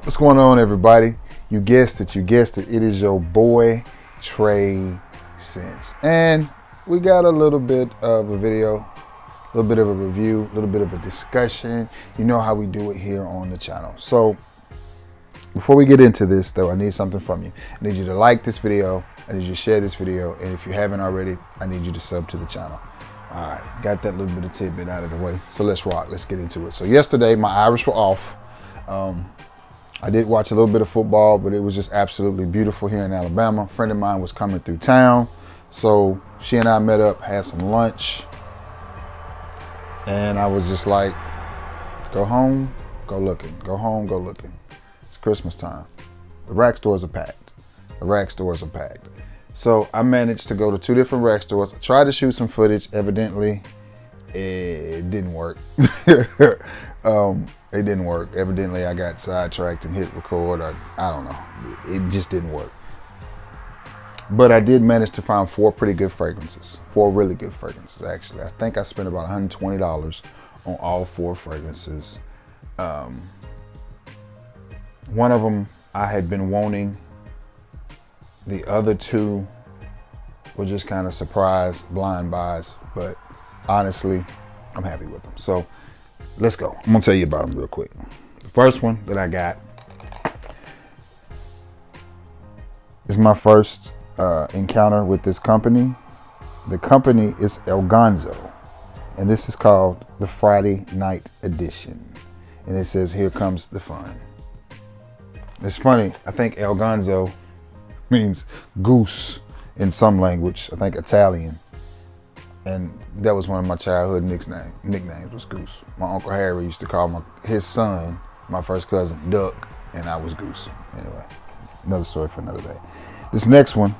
What's going on, everybody? You guessed it, It is your boy, Trey Sense. And we got a little bit of a video, a little bit of a review, a little bit of a discussion. You know how we do it here on the channel. So before we get into this though, I need something from you. I need you to like this video. I need you to share this video. And if you haven't already, I need you to sub to the channel. All right, got that little bit of tidbit out of the way. So let's rock, let's get into it. So yesterday, my Irish were off. I did watch a little bit of football, but it was just absolutely beautiful here in Alabama. A friend of mine was coming through town. So she and I met up, had some lunch. And I was just like, go home, go looking. Go home, go looking. It's Christmas time. The rack stores are packed. So I managed to go to 2 different rack stores. I tried to shoot some footage. Evidently, it didn't work. It didn't work. Evidently, I got sidetracked and hit record. I don't know. It just didn't work. But I did manage to find 4 pretty good fragrances. 4 really good fragrances, actually. I think I spent about $120 on all 4 fragrances. One of them I had been wanting. The other 2 were just kind of surprise blind buys. But honestly, I'm happy with them. So let's go. I'm gonna tell you about them real quick. The first one that I got is my first encounter with this company. The company is Alonzo, and this is called the Friday Night Edition. And it says, "Here comes the fun." It's funny. I think Alonzo means goose in some language. I think Italian. And that was one of my childhood nicknames was Goose. My Uncle Harry used to call his son, my first cousin, Duck, and I was Goose. Anyway, another story for another day. This next one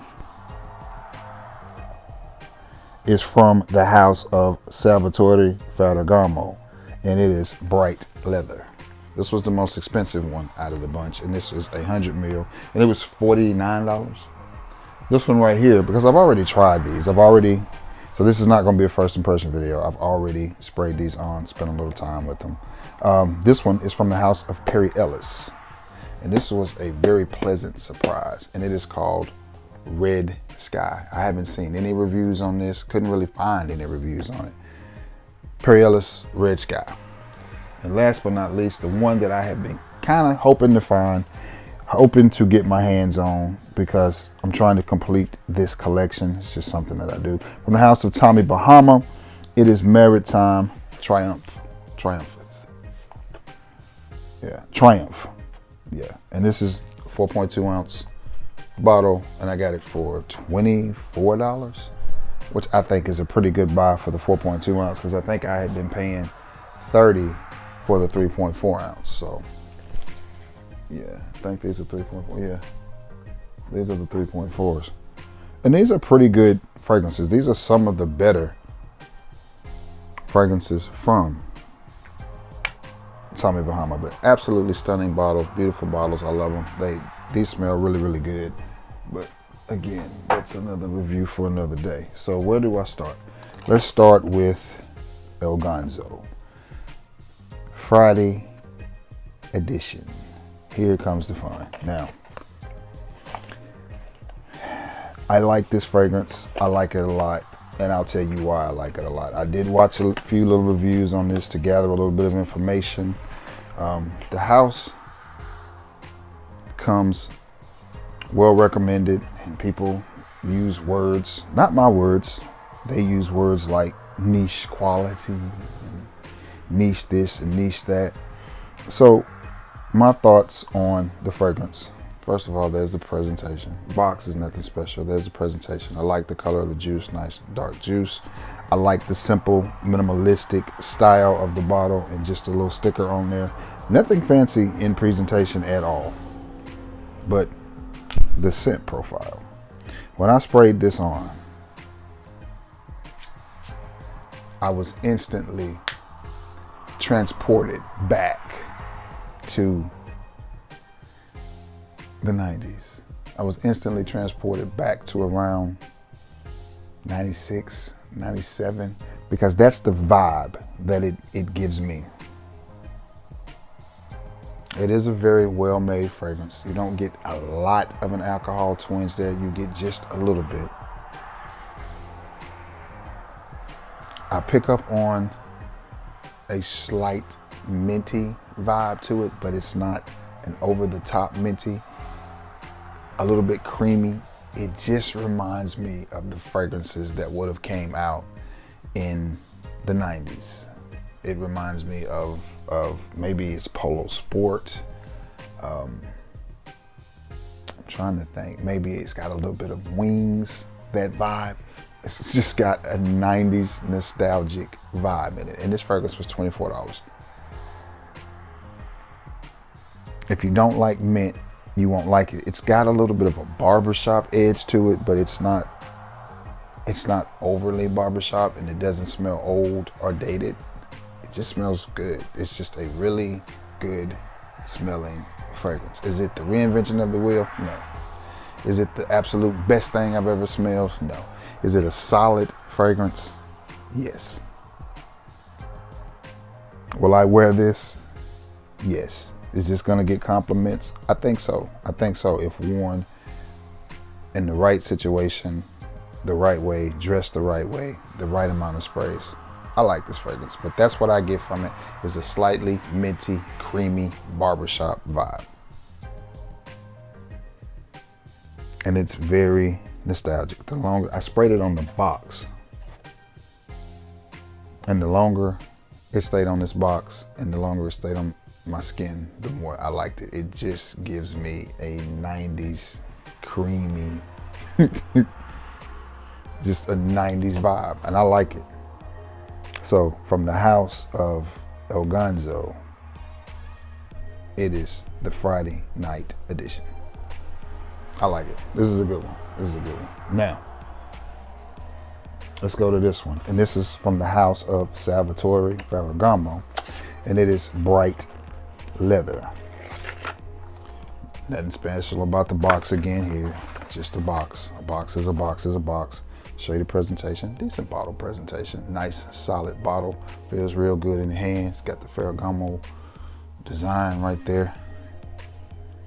is from the house of Salvatore Ferragamo, and it is bright leather. This was the most expensive one out of the bunch, and this was 100 ml, and it was $49. This one right here, because I've already tried these. So this is not going to be a first impression video. I've already sprayed these on, spent a little time with them. This one is from the house of Ellis. And this was a very pleasant surprise. And it is called Red Sky. I haven't seen any reviews on this. Couldn't really find any reviews on it. Ellis Red Sky. And last but not least, the one that I have been kind of hoping to get my hands on, because I'm trying to complete this collection. It's just something that I do. From the house of Bahama, it is Maritime Triumph. Yeah, and this is a 4.2 ounce bottle, and I got it for $24, which I think is a pretty good buy for the 4.2 ounce, because I think I had been paying $30 for the 3.4 ounce. So yeah, I think these are 3.4. Yeah, these are the 3.4s. And these are pretty good fragrances. These are some of the better fragrances from Bahama. But absolutely stunning bottle, beautiful bottles. I love them. These smell really, really good. But again, that's another review for another day. So where do I start? Let's start with Alonzo Friday Edition. Here comes the fun. Now, I like this fragrance. I like it a lot, and I'll tell you why I like it a lot. I did watch a few little reviews on this to gather a little bit of information. The house comes well recommended, and people use words, not my words. They use words like niche quality, and niche this and niche that. So my thoughts on the fragrance. First of all, there's the presentation. Box is nothing special. There's the presentation. I like the color of the juice, nice dark juice. I like the simple, minimalistic style of the bottle and just a little sticker on there. Nothing fancy in presentation at all. But the scent profile. When I sprayed this on, I was instantly transported back to the 90s. I was instantly transported back to around 96, 97, because that's the vibe that it gives me. It is a very well-made fragrance. You don't get a lot of an alcohol twinge there. You get just a little bit. I pick up on a slight minty vibe to it, but it's not an over-the-top minty. A little bit creamy. It just reminds me of the fragrances that would have came out in the 90s. It reminds me of maybe it's Polo Sport. I'm trying to think. Maybe it's got a little bit of Wings, that vibe. It's just got a 90s nostalgic vibe in it. And this fragrance was $24. If you don't like mint, you won't like it. It's got a little bit of a barbershop edge to it, but it's not overly barbershop, and it doesn't smell old or dated. It just smells good. It's just a really good smelling fragrance. Is it the reinvention of the wheel? No. Is it the absolute best thing I've ever smelled? No. Is it a solid fragrance? Yes. Will I wear this? Yes. Is this gonna get compliments? I think so. I think so if worn in the right situation, the right way, dressed the right way, the right amount of sprays. I like this fragrance, but that's what I get from it, is a slightly minty, creamy barbershop vibe. And it's very nostalgic. The longer I sprayed it on the box, and the longer it stayed on this box and the longer it stayed on my skin, the more I liked it. It just gives me a 90s creamy, just a 90s vibe, and I like it. So from the house of Alonzo, it is the Friday night edition. I like it. This is a good one. This is a good one. Now, let's go to this one. And this is from the house of Salvatore Ferragamo, and it is Bright Leather. Nothing special about the box again here. Just a box. A box is a box is a box. Show you the presentation. Decent bottle presentation. Nice, solid bottle. Feels real good in the hands. Got the Ferragamo design right there.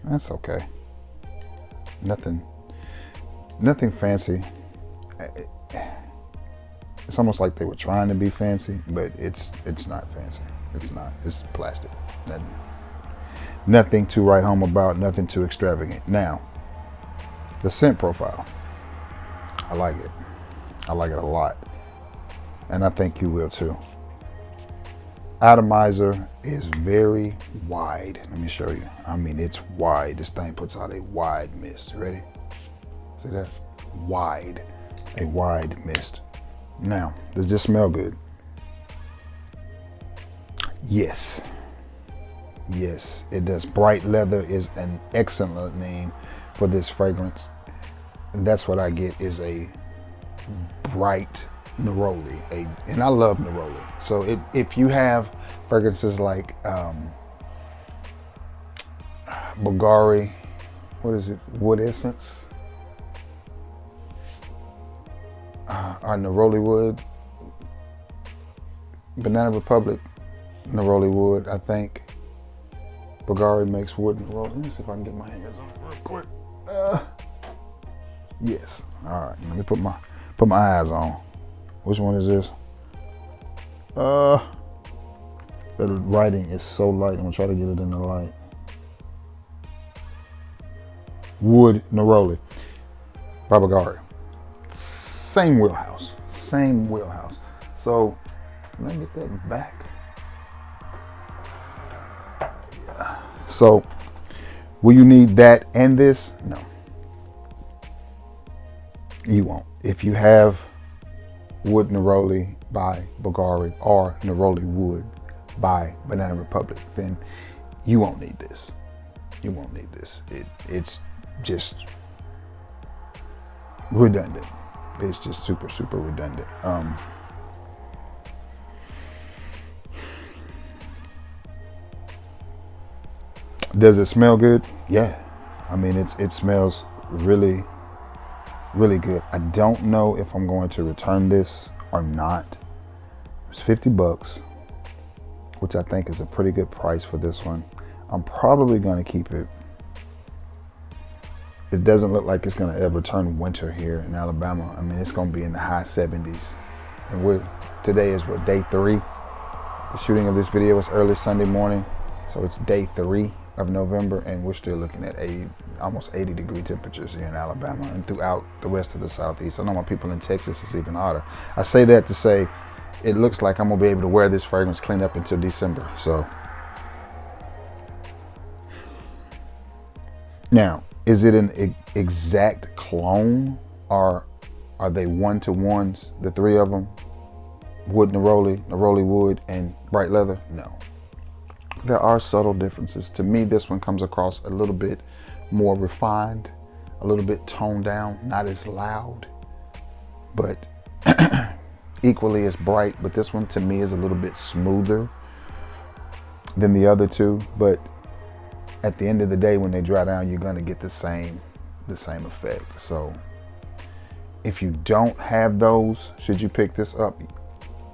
That's okay. Nothing fancy. It's almost like they were trying to be fancy, but it's not fancy. It's not. It's plastic. Nothing to write home about. Nothing too extravagant. Now, the scent profile. I like it. I like it a lot, and I think you will too. Atomizer is very wide. Let me show you. I mean, it's wide. This thing puts out a wide mist. Ready? See that? Wide. A wide mist. Now, does this smell good? Yes. Yes, it does. Bright Leather is an excellent name for this fragrance. And that's what I get, is a bright neroli. And I love neroli. So if you have fragrances like Bulgari, what is it? Wood Essence, or neroli wood, Banana Republic neroli wood, I think. Bulgari makes wood neroli. Let me see if I can get my hands on it real quick. Yes. All right. Let me put my eyes on. Which one is this? The writing is so light. I'm gonna try to get it in the light. Wood neroli by Bulgari. Same wheelhouse. Same wheelhouse. So let me get that back. Yeah. So will you need that and this? No. You won't. If you have Wood Neroli by Bulgari or Neroli Wood by Banana Republic, then you won't need this. You won't need this. It's just redundant. It's just super, super redundant. Does it smell good? Yeah. I mean, it smells really, really good. I don't know if I'm going to return this or not. It was $50, which I think is a pretty good price for this one. I'm probably going to keep it. It doesn't look like it's going to ever turn winter here in Alabama. I mean, it's going to be in the high 70s. And today is what, day 3? The shooting of this video was early Sunday morning. So it's day 3 of November, and we're still looking at almost 80 degree temperatures here in Alabama and throughout the rest of the Southeast. I know my people in Texas is even hotter. I say that to say it looks like I'm gonna be able to wear this fragrance clean up until December. So now, is it an exact clone, or are they one-to-ones, the 3 of them? Wood neroli wood, and bright leather? No. There are subtle differences. To me, this one comes across a little bit more refined, a little bit toned down, not as loud, but equally as bright. But this one to me is a little bit smoother than the other 2. But at the end of the day, when they dry down, you're gonna get the same effect. So if you don't have those, should you pick this up?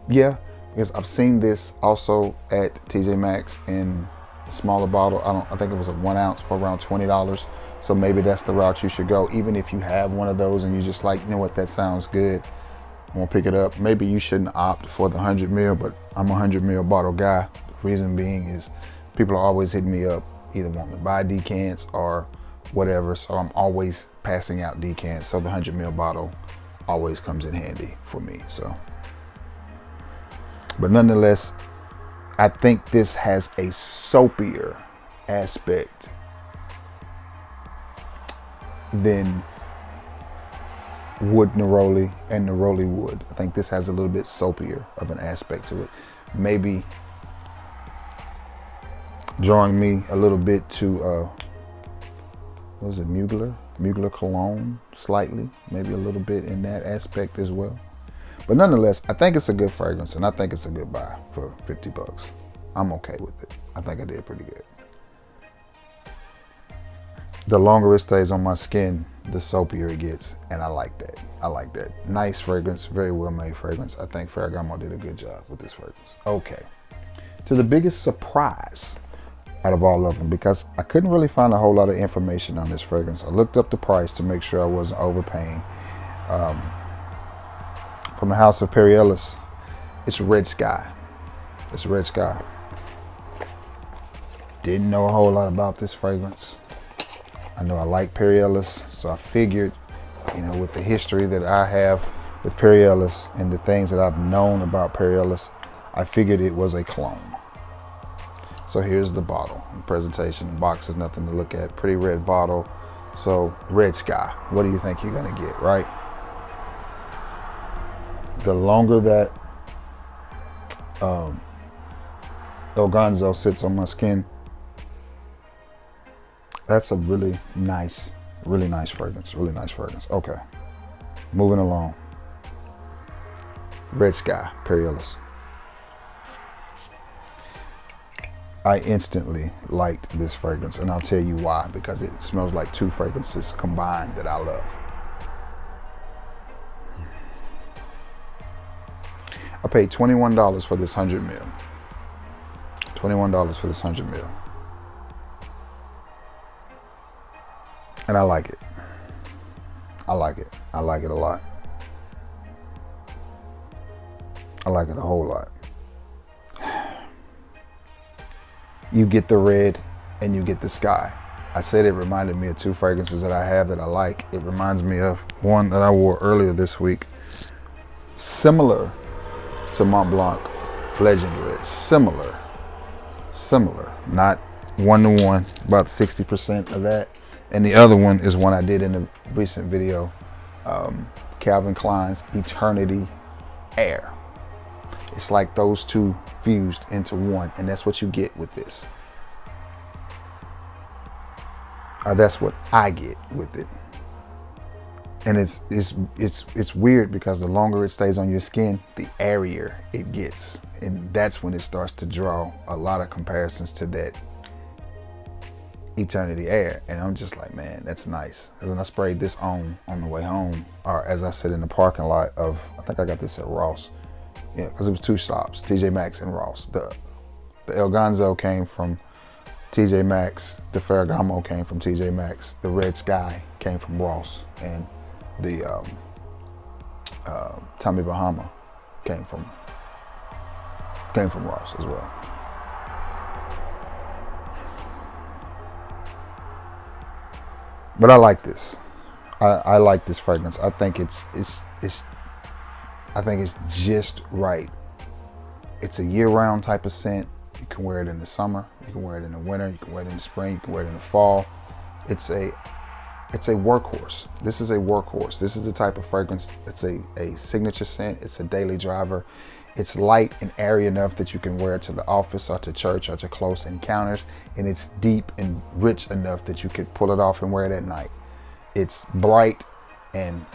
Yeah, because I've seen this also at TJ Maxx in a smaller bottle. I think it was a 1 ounce for around $20. So maybe that's the route you should go. Even if you have one of those and you just like, you know what, that sounds good, I'm gonna pick it up. Maybe you shouldn't opt for the 100 ml, but I'm a 100 ml bottle guy. The reason being is people are always hitting me up, either wanting to buy decants or whatever. So I'm always passing out decants. So the 100 ml bottle always comes in handy for me. So. But nonetheless, I think this has a soapier aspect than wood neroli and neroli wood. I think this has a little bit soapier of an aspect to it. Maybe drawing me a little bit to, what was it, Mugler cologne, slightly. Maybe a little bit in that aspect as well. But nonetheless, I think it's a good fragrance, and I think it's a good buy for 50 bucks. I'm okay with it. I think I did pretty good. The longer it stays on my skin, the soapier it gets, and I like that. I like that. Nice fragrance, very well made fragrance. I think Ferragamo did a good job with this fragrance. Okay, to the biggest surprise out of all of them, because I couldn't really find a whole lot of information on this fragrance. I looked up the price to make sure I wasn't overpaying. From the house of Ellis, it's Red Sky. It's Red Sky. Didn't know a whole lot about this fragrance. I know I like Ellis, so I figured, you know, with the history that I have with Ellis and the things that I've known about Ellis, I figured it was a clone. So here's the bottle. The presentation, the box is nothing to look at. Pretty red bottle. So Red Sky. What do you think you're gonna get, right? The longer that Alonzo sits on my skin, that's a really nice fragrance. Really nice fragrance. Okay, moving along. Red Sky, Ellis. I instantly liked this fragrance, and I'll tell you why. Because it smells like 2 fragrances combined that I love. I paid $21 for this 100 ml. $21 for this 100 ml. And I like it. I like it. I like it a lot. I like it a whole lot. You get the red and you get the sky. I said it reminded me of 2 fragrances that I have that I like. It reminds me of one that I wore earlier this week. Similar to Mont Blanc Legend Red. Similar, not 1-to-1, about 60% of that. And the other one is one I did in a recent video, Calvin Klein's Eternity Air. It's like those 2 fused into one, and that's what you get with this. That's what I get with it. And it's weird because the longer it stays on your skin, the airier it gets. And that's when it starts to draw a lot of comparisons to that Eternity Air. And I'm just like, man, that's nice. And then I sprayed this on the way home, or as I said in the parking lot of, I think I got this at Ross. Yeah, because it was 2 stops, TJ Maxx and Ross. The Alonzo came from TJ Maxx. The Ferragamo came from TJ Maxx. The Red Sky came from Ross, and the Tommy Bahama came from Ross as well. But I like this. I like this fragrance. I think it's just right. It's a year-round type of scent. You can wear it in the summer. You can wear it in the winter. You can wear it in the spring. You can wear it in the fall. It's a workhorse. This is a workhorse. This is the type of fragrance. It's a signature scent. It's a daily driver. It's light and airy enough that you can wear it to the office or to church or to close encounters. And it's deep and rich enough that you could pull it off and wear it at night. It's bright and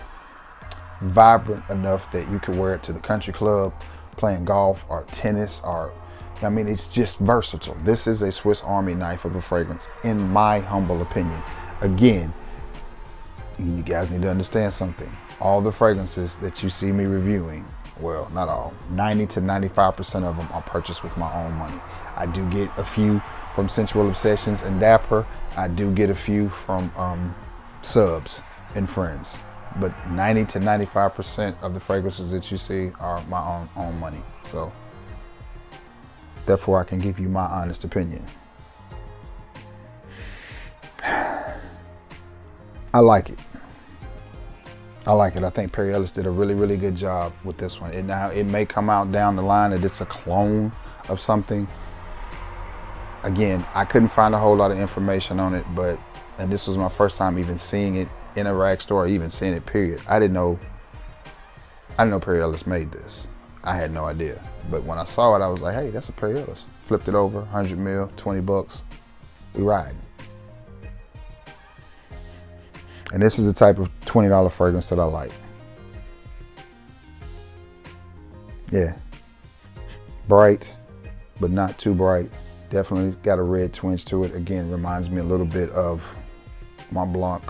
vibrant enough that you could wear it to the country club, playing golf or tennis, or it's just versatile. This is a Swiss Army knife of a fragrance, in my humble opinion. Again, you guys need to understand something. All the fragrances that you see me reviewing, well, not all, 90 to 95% of them are purchased with my own money. I do get a few from Sensual Obsessions and Dapper. I do get a few from subs and friends. But 90 to 95% of the fragrances that you see are my own money. So, therefore, I can give you my honest opinion. I like it. I think Perry Ellis did a really, really good job with this one. It may come out down the line that it's a clone of something. Again, I couldn't find a whole lot of information on it, and this was my first time even seeing it in a rag store, or even seeing it, period. I didn't know Perry Ellis made this. I had no idea. But when I saw it, I was like, hey, that's a Perry Ellis. Flipped it over, 100 mil, 20 bucks. We riding. And this is the type of $20 fragrance that I like. Yeah. Bright, but not too bright. Definitely got a red twinge to it. Again, reminds me a little bit of Mont Blanc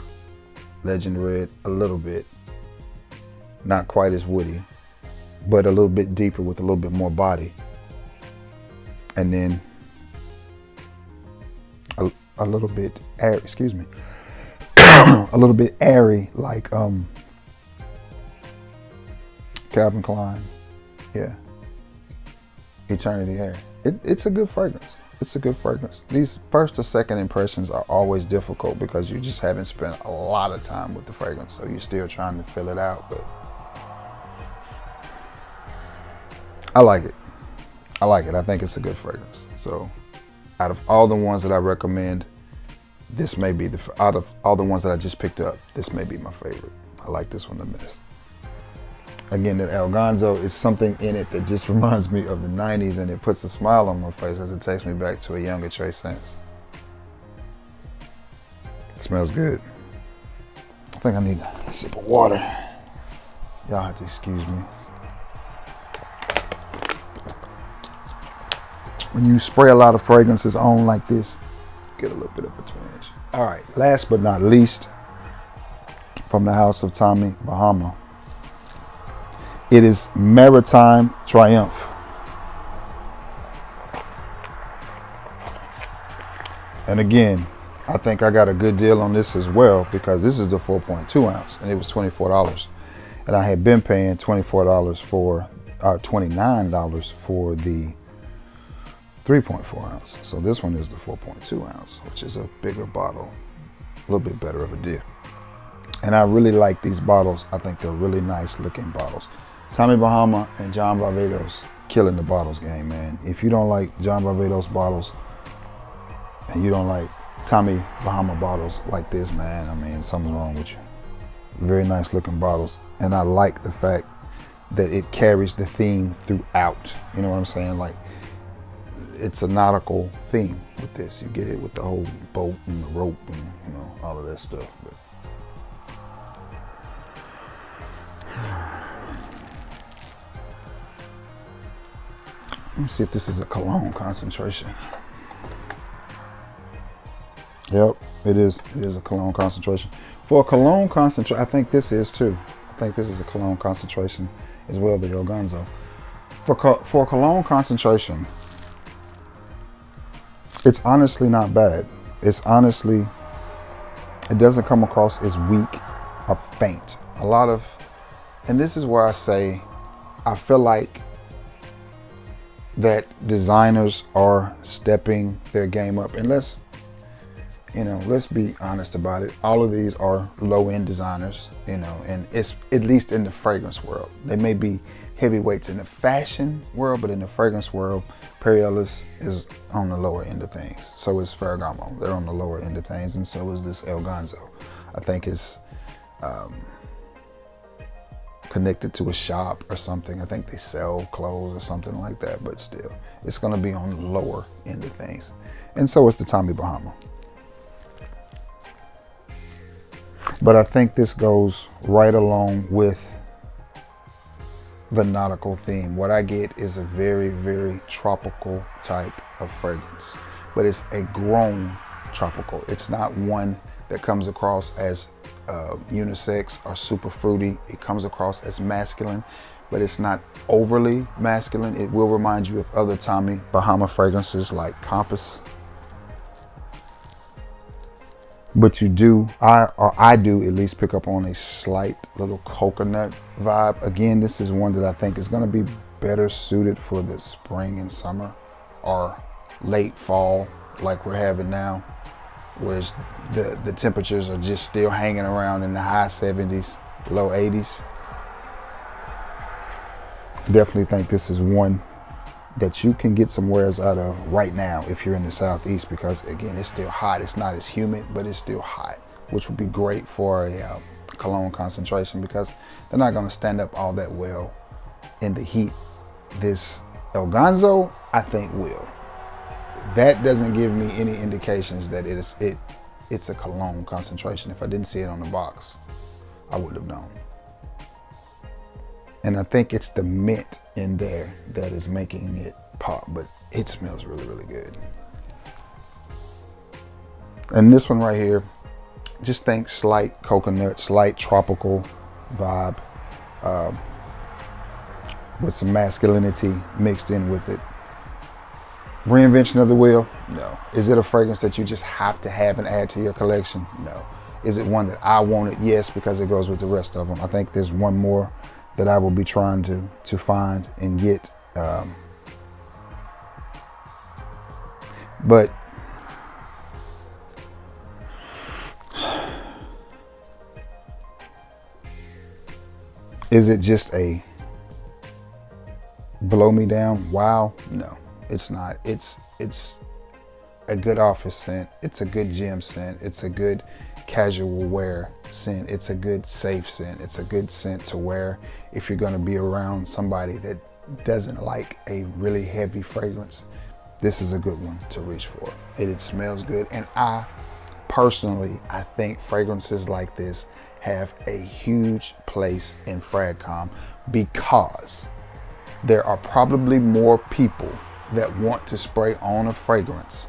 Legend Red, a little bit. Not quite as woody, but a little bit deeper with a little bit more body. And then a little bit airy, a little bit airy, like Calvin Klein. Yeah. Eternity Air. It's a good fragrance. It's a good fragrance. These first or second impressions are always difficult because you just haven't spent a lot of time with the fragrance, so you're still trying to fill it out. But I like it. I think it's a good fragrance. So out of all the ones that I recommend, this may be out of all the ones that I just picked up, this may be my favorite. I like this one the best. Again, that Alonzo is something in it that just reminds me of the 90s, and it puts a smile on my face as it takes me back to a younger Trey Sance. It smells good. I think I need a sip of water. Y'all have to excuse me. When you spray a lot of fragrances on like this, get a little bit of a twinge. All right, last but not least, from the house of Tommy Bahama, it is Maritime Triumph. And again, I think I got a good deal on this as well, because this is the 4.2 ounce and it was $24. And I had been paying $29 for the 3.4 ounce. So this one is the 4.2 ounce, which is a bigger bottle, a little bit better of a deal. And I really like these bottles. I think they're really nice looking bottles. Tommy Bahama and John Barbados killing the bottles game, man. If you don't like John Barbados bottles and you don't like Tommy Bahama bottles like this, man, something's wrong with you. Very nice looking bottles. And I like the fact that it carries the theme throughout. You know what I'm saying? Like, it's a nautical theme with this. You get it with the whole boat and the rope and, all of that stuff. But let me see if this is a cologne concentration. Yep, it is. It is a cologne concentration. For a cologne concentration, I think this is too. I think this is a cologne concentration as well, the Alonzo. For a cologne concentration, It's honestly not bad. It's honestly, it doesn't come across as weak or faint. A lot of, and this is where I say, I feel like that designers are stepping their game up. And let's be honest about it. All of these are low-end designers, and it's at least in the fragrance world. They may be heavyweights in the fashion world, but in the fragrance world, Ellis is on the lower end of things. So is Ferragamo. They're on the lower end of things, and so is this Alonzo. I think it's connected to a shop or something. I think they sell clothes or something like that, but still, it's going to be on the lower end of things. And so is the Tommy Bahama. But I think this goes right along with the nautical theme. What I get is a very, very tropical type of fragrance, but it's a grown tropical. It's not one that comes across as unisex or super fruity. It comes across as masculine, but it's not overly masculine. It will remind you of other Tommy Bahama fragrances like Compass. But I do at least pick up on a slight little coconut vibe. Again, this is one that I think is going to be better suited for the spring and summer or late fall like we're having now, whereas the temperatures are just still hanging around in the high 70s, low 80s. Definitely think this is one that you can get some wears out of right now if you're in the southeast, because again, it's still hot. It's not as humid, but it's still hot, which would be great for a cologne concentration because they're not going to stand up all that well in the heat. This Alonzo, I think, will. That doesn't give me any indications that it's a cologne concentration. If I didn't see it on the box, I would have known. And I think it's the mint in there that is making it pop, but it smells really, really good. And this one right here, just think slight coconut, slight tropical vibe, with some masculinity mixed in with it. Reinvention of the wheel? No. Is it a fragrance that you just have to have and add to your collection? No. Is it one that I wanted? Yes, because it goes with the rest of them. I think there's one more that I will be trying to find and get. But is it just a blow me down? Wow. No, it's not. It's a good office scent. It's a good gym scent. It's a good casual wear scent. It's a good safe scent. It's a good scent to wear if you're going to be around somebody that doesn't like a really heavy fragrance. This is a good one to reach for. It smells good, and I think fragrances like this have a huge place in Fragcom because there are probably more people that want to spray on a fragrance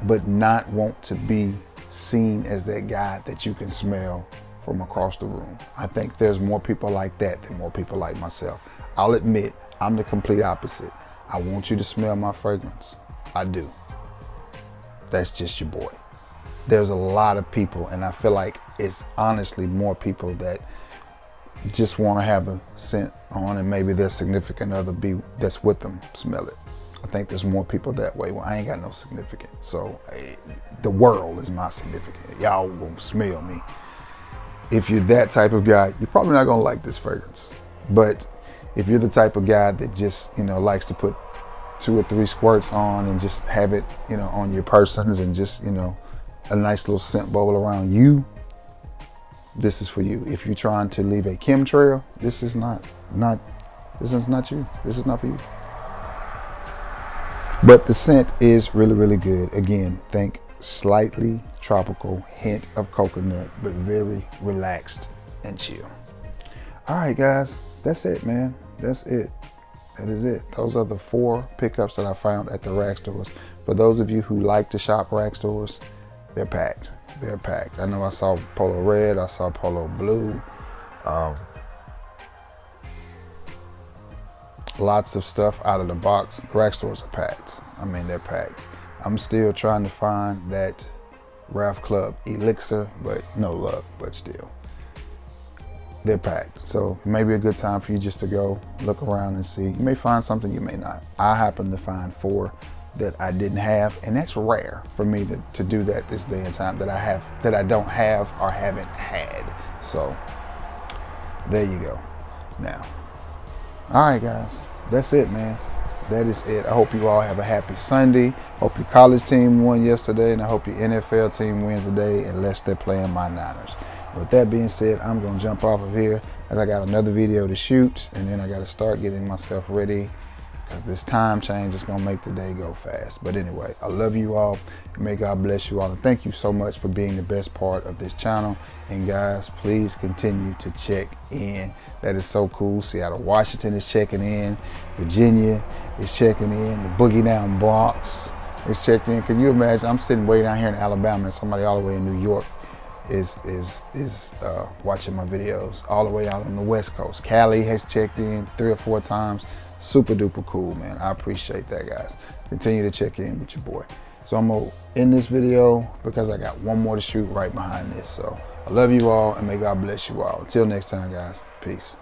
but not want to be seen as that guy that you can smell from across the room. I think there's more people like that than more people like myself. I'll admit, I'm the complete opposite. I want you to smell my fragrance. I do. That's just your boy. There's a lot of people, and I feel like it's honestly more people that just want to have a scent on and maybe their significant other that's with them smell it. I think there's more people that way. Well, I ain't got no significant, so the world is my significant. Y'all won't smell me. If you're that type of guy, you're probably not gonna like this fragrance. But if you're the type of guy that just, likes to put 2 or 3 squirts on and just have it, on your persons and just, a nice little scent bowl around you, this is for you. If you're trying to leave a chemtrail, this is not you. This is not for you. But the scent is really, really good. Again, think slightly tropical, hint of coconut, but very relaxed and chill. All right, guys, that's it, man. That's it. That is it. Those are the 4 pickups that I found at the rack stores. For those of you who like to shop rack stores, they're packed. They're packed. I know I saw Polo Red, I saw Polo Blue. Lots of stuff out of the box. The rack stores are packed. I mean, they're packed. I'm still trying to find that Ralph Club Elixir, but no luck, but still. They're packed. So it may be a good time for you just to go look around and see. You may find something, you may not. I happen to find 4 that I didn't have, and that's rare for me to do that this day and time, that I don't have or haven't had. So there you go. Now, all right guys, that's it, man. That is it. I hope you all have a happy Sunday. Hope your college team won yesterday, and I hope your NFL team wins today, unless they're playing my Niners. With that being said, I'm gonna jump off of here, as I got another video to shoot, and then I gotta start getting myself ready, because this time change is gonna make the day go fast. But anyway, I love you all, and may God bless you all, and thank you so much for being the best part of this channel. And guys, please continue to check in. That is so cool. Seattle, Washington is checking in. Virginia is checking in. The Boogie Down Bronx is checked in. Can you imagine? I'm sitting way down here in Alabama, and somebody all the way in New York is watching my videos all the way out on the West Coast. Cali has checked in 3 or 4 times. Super duper cool, man. I appreciate that, guys. Continue to check in with your boy. So I'm gonna end this video because I got one more to shoot right behind this. So I love you all, and may God bless you all. Until next time, guys. Peace.